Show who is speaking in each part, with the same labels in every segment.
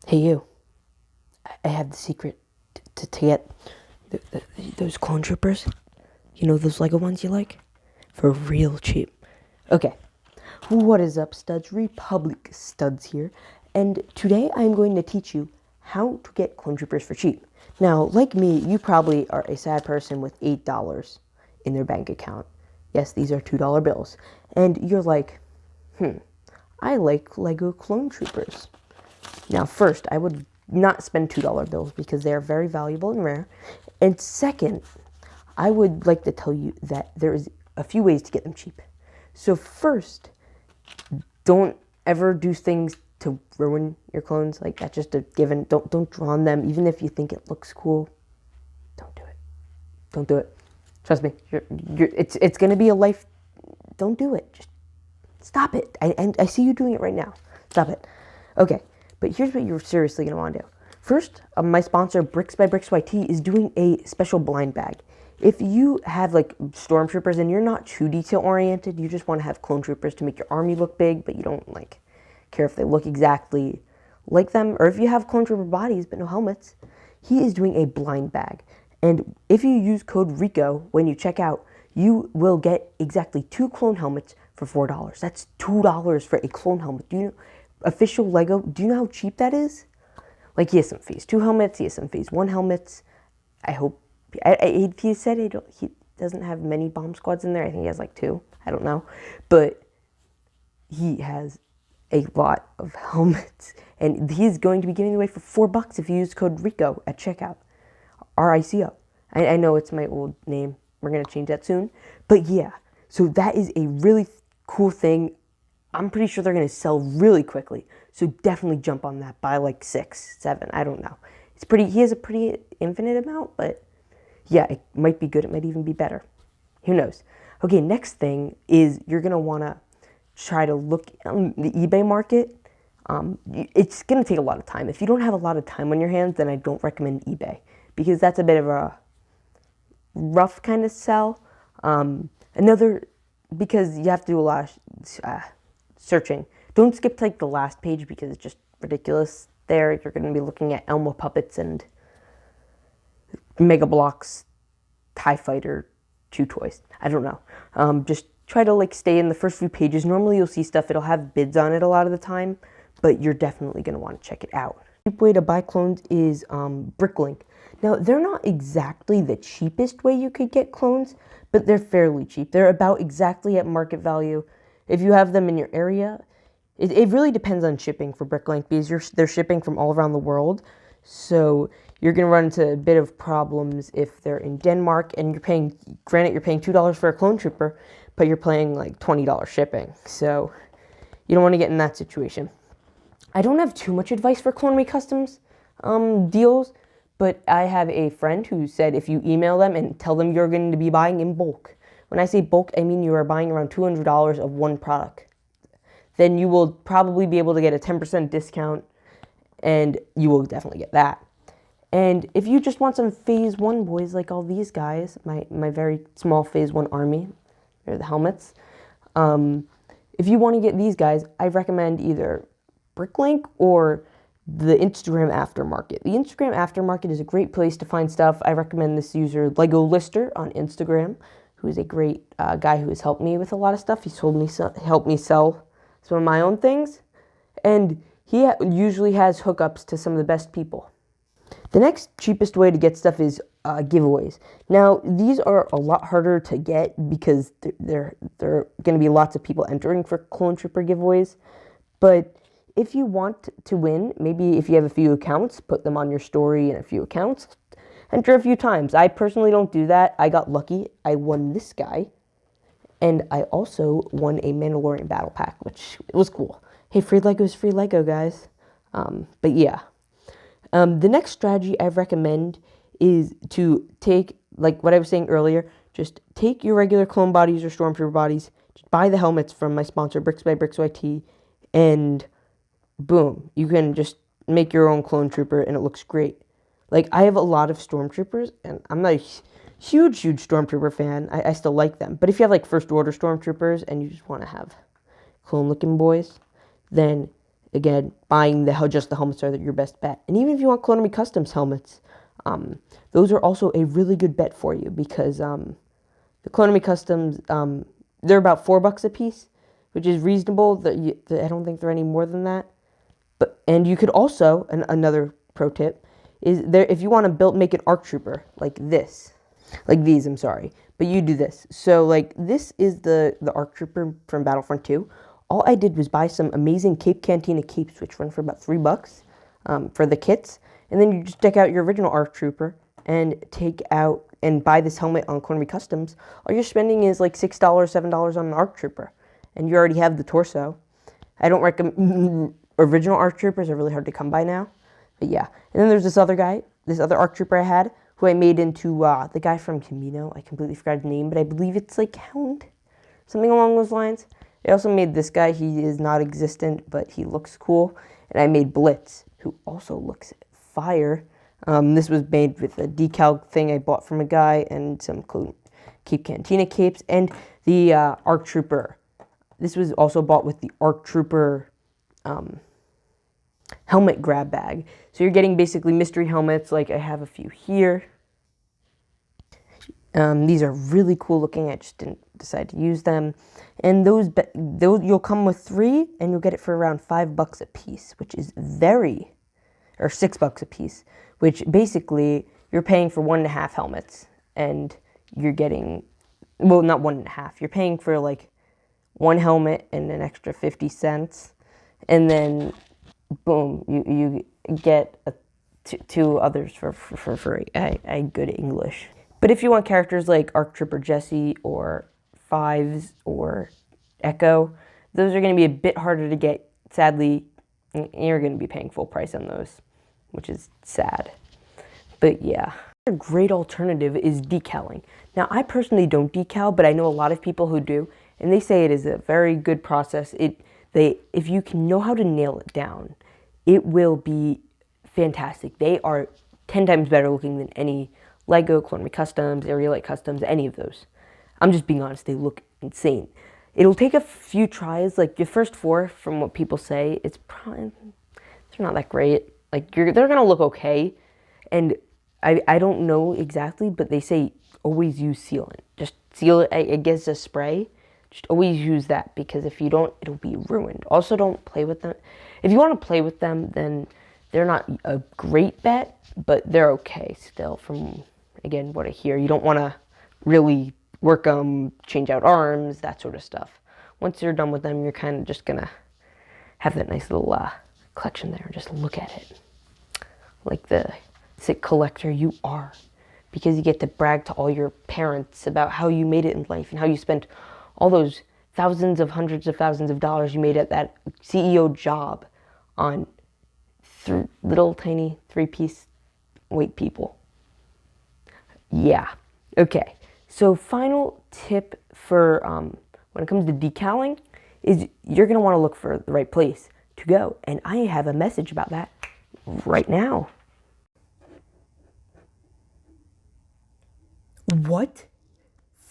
Speaker 1: Hey you, I have the secret to get those clone troopers. You know those Lego ones you like? For real cheap. Okay, what is up studs? Republic Studs here. And today I'm going to teach you how to get clone troopers for cheap. Now, like me, you probably are a sad person with $8 in their bank account. Yes, these are $2 bills. And you're like, I like Lego clone troopers. Now, first, I would not spend $2 bills because they are very valuable and rare. And second, I would like to tell you that there is a few ways to get them cheap. So first, don't ever do things to ruin your clones. Like, that's just a given. Don't draw on them, even if you think it looks cool. Don't do it. Don't do it. Trust me. It's going to be a life. Don't do it. Just stop it. I see you doing it right now. Stop it. Okay. But here's what you're seriously going to want to do. First, my sponsor, Brix by Brix YT, is doing a special blind bag. If you have like stormtroopers and you're not too detail oriented, you just want to have clone troopers to make your army look big, but you don't like care if they look exactly like them, or if you have clone trooper bodies but no helmets, he is doing a blind bag. And if you use code RICO when you check out, you will get exactly 2 clone helmets for $4. That's $2 for a clone helmet. Do you know? Official Lego, do you know how cheap that is? Like, he has some fees. 2 helmets, he has some fees. 1 helmet, I hope, he said he doesn't have many bomb squads in there. I think he has like 2. I don't know. But he has a lot of helmets. And he's going to be giving away for $4 if you use code RICO at checkout. RICO. I know it's my old name. We're going to change that soon. But yeah, so that is a really cool thing. I'm pretty sure they're going to sell really quickly. So definitely jump on that. Buy like 6, 7. I don't know. He has a pretty infinite amount, but yeah, it might be good. It might even be better. Who knows? Okay, next thing is you're going to want to try to look on the eBay market. It's going to take a lot of time. If you don't have a lot of time on your hands, then I don't recommend eBay because that's a bit of a rough kind of sell. Because you have to do a lot of searching. Don't skip to like the last page because it's just ridiculous. There, you're going to be looking at Elmo puppets and Mega Bloks, TIE Fighter, Chew toys. I don't know. Just try to like stay in the first few pages. Normally you'll see stuff, it'll have bids on it a lot of the time, but you're definitely going to want to check it out. A cheap way to buy clones is Bricklink. Now, they're not exactly the cheapest way you could get clones, but they're fairly cheap. They're about exactly at market value. If you have them in your area, it really depends on shipping for Bricklink because they're shipping from all around the world. So you're going to run into a bit of problems if they're in Denmark and you're paying $2 for a clone trooper, but you're paying like $20 shipping. So you don't want to get in that situation. I don't have too much advice for Clone Me Customs deals, but I have a friend who said if you email them and tell them you're going to be buying in bulk. When I say bulk, I mean you are buying around $200 of one product. Then you will probably be able to get a 10% discount, and you will definitely get that. And if you just want some Phase 1 boys like all these guys, my very small Phase 1 army, they're the helmets. If you want to get these guys, I recommend either Bricklink or the Instagram aftermarket. The Instagram aftermarket is a great place to find stuff. I recommend this user, Lego Lister, on Instagram, who is a great guy who has helped me with a lot of stuff. He's helped me sell some of my own things, and he usually has hookups to some of the best people. The next cheapest way to get stuff is giveaways. Now, these are a lot harder to get because there are going to be lots of people entering for Clone Trooper giveaways, but if you want to win, maybe if you have a few accounts, put them on your story in a few accounts, enter a few times. I personally don't do that. I got lucky. I won this guy. And I also won a Mandalorian battle pack, which was cool. Hey, free Lego is free Lego, guys. But yeah. The next strategy I recommend is to take, like what I was saying earlier, just take your regular clone bodies or stormtrooper bodies, just buy the helmets from my sponsor, Brix by Brix YT, and boom, you can just make your own clone trooper, and it looks great. Like, I have a lot of stormtroopers, and I'm not a huge stormtrooper fan. I still like them. But if you have, like, first order stormtroopers, and you just want to have clone-looking boys, then again, buying just the helmets are your best bet. And even if you want Clone Customs helmets, those are also a really good bet for you because the Clone Customs, they're about $4 a piece, which is reasonable. I don't think they're any more than that. And you could also, another pro tip, is there if you want to make an ARC Trooper like this, like these, I'm sorry, but you do this. So like this is the ARC Trooper from Battlefront 2. All I did was buy some amazing Cape Cantina capes, which run for about $3 for the kits, and then you just deck out your original ARC Trooper and take out and buy this helmet on Clone Customs. All you're spending is like $6, $7 on an ARC Trooper, and you already have the torso. I don't recommend original ARC Troopers are really hard to come by now, but yeah. And then there's this other guy, this other ARC Trooper I had, who I made into the guy from Camino. I completely forgot his name, but I believe it's like Hound, something along those lines. I also made this guy. He is not existent, but he looks cool. And I made Blitz, who also looks fire. This was made with a decal thing I bought from a guy and some Cape Cantina capes and the ARC Trooper. This was also bought with the ARC Trooper helmet grab bag. So you're getting basically mystery helmets, like I have a few here. These are really cool looking. I just didn't decide to use them. And those you'll come with 3 and you'll get it for around $5 a piece, which is or $6 a piece, which basically you're paying for 1.5 helmets and you're getting, well, not 1.5. You're paying for like 1 helmet and an extra 50 cents. And then boom, you get 2 others for free. I good English. But if you want characters like ARC Trooper Jesse or Fives or Echo, those are going to be a bit harder to get. Sadly, you're going to be paying full price on those, which is sad. But yeah. A great alternative is decaling. Now, I personally don't decal, but I know a lot of people who do, and they say it is a very good process. If you can know how to nail it down, it will be fantastic. They are 10 times better looking than any Lego, Clone Customs, Aerialite Customs, any of those. I'm just being honest, they look insane. It'll take a few tries, like your first 4, from what people say, they're not that great. Like they're gonna look okay, and I don't know exactly, but they say always use sealant. Just seal it, I guess a spray. Just always use that, because if you don't, it'll be ruined. Also, don't play with them. If you want to play with them, then they're not a great bet, but they're okay still from, again, what I hear. You don't want to really work them, change out arms, that sort of stuff. Once you're done with them, you're kind of just going to have that nice little collection there and just look at it like the sick collector you are, because you get to brag to all your parents about how you made it in life and how you spent all those hundreds of thousands of dollars you made at that CEO job on little tiny 3-piece weight people. Yeah. Okay. So final tip for when it comes to decaling is you're going to want to look for the right place to go. And I have a message about that right now. What?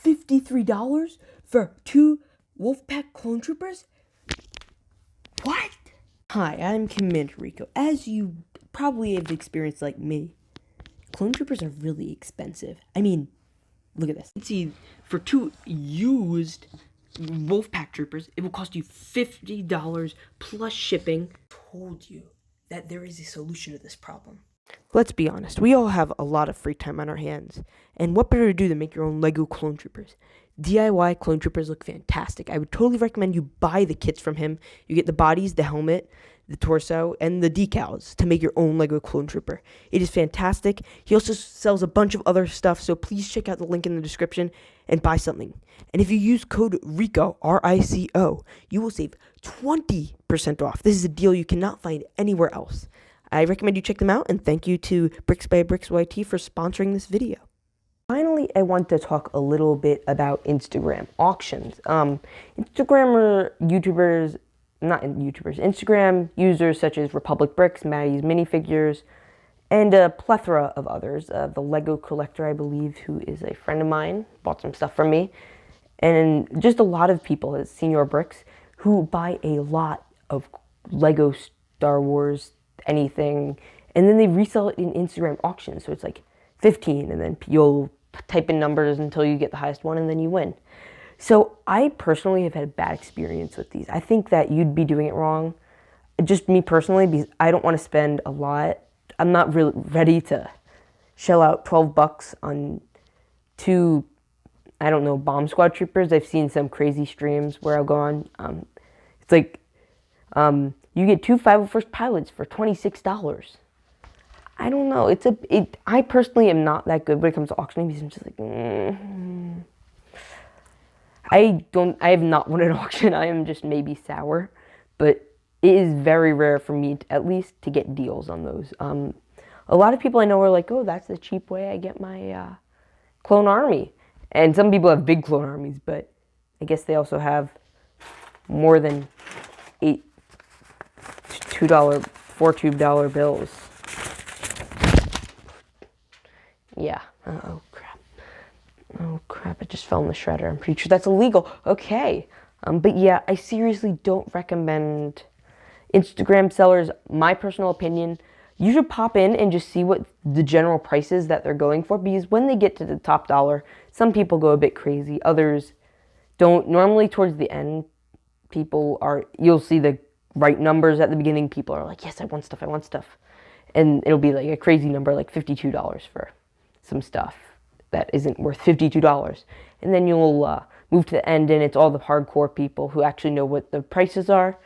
Speaker 1: $53 for 2 Wolfpack clone troopers? What? Hi, I'm Commander Rico. As you probably have experienced like me, clone troopers are really expensive. I mean, look at this. You can see for 2 used Wolfpack troopers, it will cost you $50 plus shipping. I told you that there is a solution to this problem. Let's be honest, we all have a lot of free time on our hands, and what better to do than make your own Lego clone troopers? DIY clone troopers look fantastic. I would totally recommend you buy the kits from him. You get the bodies, the helmet, the torso, and the decals to make your own Lego clone trooper. It is fantastic. He also sells a bunch of other stuff, so please check out the link in the description and buy something. And if you use code RICO, R-I-C-O, you will save 20% off. This is a deal you cannot find anywhere else. I recommend you check them out, and thank you to Brix by Brix YT for sponsoring this video. Finally, I want to talk a little bit about Instagram auctions. Instagram users such as Republic Bricks, Maddie's Minifigures, and a plethora of others. The Lego Collector, I believe, who is a friend of mine, bought some stuff from me. And just a lot of people, as Senior Bricks, who buy a lot of Lego Star Wars anything, and then they resell it in Instagram auctions. So it's like 15, and then you'll type in numbers until you get the highest one, and then you win. So I personally have had a bad experience with these. I think that you'd be doing it wrong. Just me personally, because I don't want to spend a lot. I'm not really ready to shell out $12 on 2, I don't know, bomb squad troopers. I've seen some crazy streams where I'll go on. It's like you get 2 501st pilots for $26. I don't know. I personally am not that good when it comes to auctioning because I'm just like, I have not won an auction. I am just maybe sour, but it is very rare for me, at least, to get deals on those. A lot of people I know are like, oh, that's the cheap way I get my clone army. And some people have big clone armies, but I guess they also have more than 8 $2, $4 bills. Yeah. Oh, crap. Oh, crap. It just fell in the shredder. I'm pretty sure that's illegal. Okay. But yeah, I seriously don't recommend Instagram sellers. My personal opinion, you should pop in and just see what the general prices that they're going for, because when they get to the top dollar, some people go a bit crazy. Others don't. Normally towards the end, you'll see the right numbers at the beginning. People are like, yes, I want stuff, I want stuff. And it'll be like a crazy number, like $52 for some stuff that isn't worth $52. And then you'll move to the end, and it's all the hardcore people who actually know what the prices are,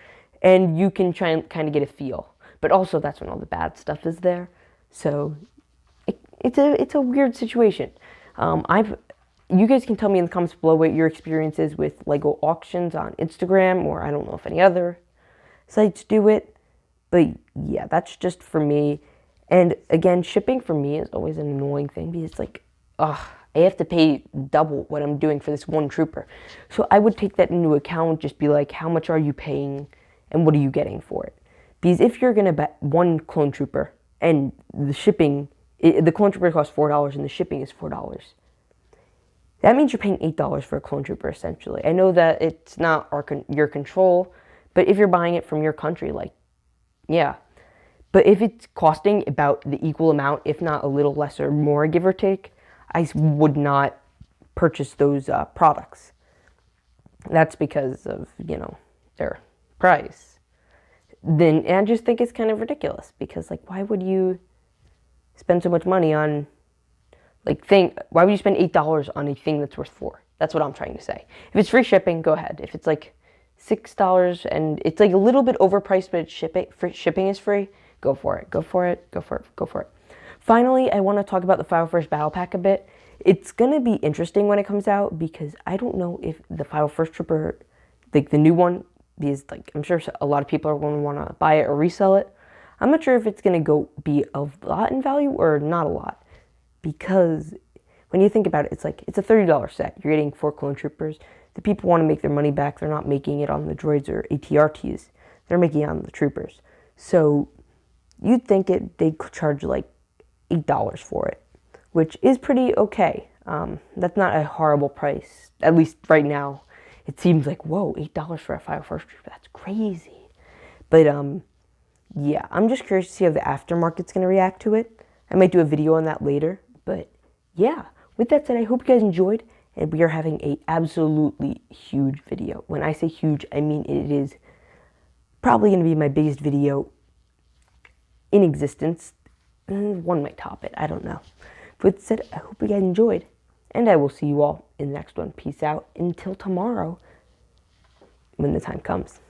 Speaker 1: and you can try and kind of get a feel. But also, that's when all the bad stuff is there. So it's a weird situation. You guys can tell me in the comments below what your experience is with Lego auctions on Instagram, or I don't know if any other sites do it. But yeah, that's just for me. And again, shipping for me is always an annoying thing, because it's like, I have to pay double what I'm doing for this one trooper. So I would take that into account, just be like, how much are you paying and what are you getting for it? Because if you're going to buy one clone trooper and the shipping, the clone trooper costs $4 and the shipping is $4, that means you're paying $8 for a clone trooper, essentially. I know that it's not your control, but if you're buying it from your country, like, yeah. But if it's costing about the equal amount, if not a little less or more, give or take, I would not purchase those products. That's because of, their price. Then I just think it's kind of ridiculous, because, like, why would you spend so much money on, why would you spend $8 on a thing that's worth $4? That's what I'm trying to say. If it's free shipping, go ahead. If it's like $6 and it's like a little bit overpriced, but shipping is free, go for it. Go for it. Go for it. Go for it. Finally, I want to talk about the 501st Battle Pack a bit. It's going to be interesting when it comes out, because I don't know if the 501st Trooper, like the new one, because I'm sure a lot of people are going to want to buy it or resell it. I'm not sure if it's going to be a lot in value or not a lot, because when you think about it, it's a $30 set. You're getting 4 clone troopers. The people want to make their money back. They're not making it on the droids or ATRTs. They're making it on the troopers. So you'd think they'd charge like $8 for it, which is pretty okay. That's not a horrible price, at least right now. It seems like, whoa, $8 for a 501st trooper, that's crazy. But yeah, I'm just curious to see how the aftermarket's going to react to it. I might do a video on that later. But yeah, with that said, I hope you guys enjoyed, and we are having a absolutely huge video. When I say huge, I mean it is probably going to be my biggest video in existence. One might top it, I don't know. With that said, I hope you guys enjoyed, and I will see you all in the next one. Peace out until tomorrow, when the time comes.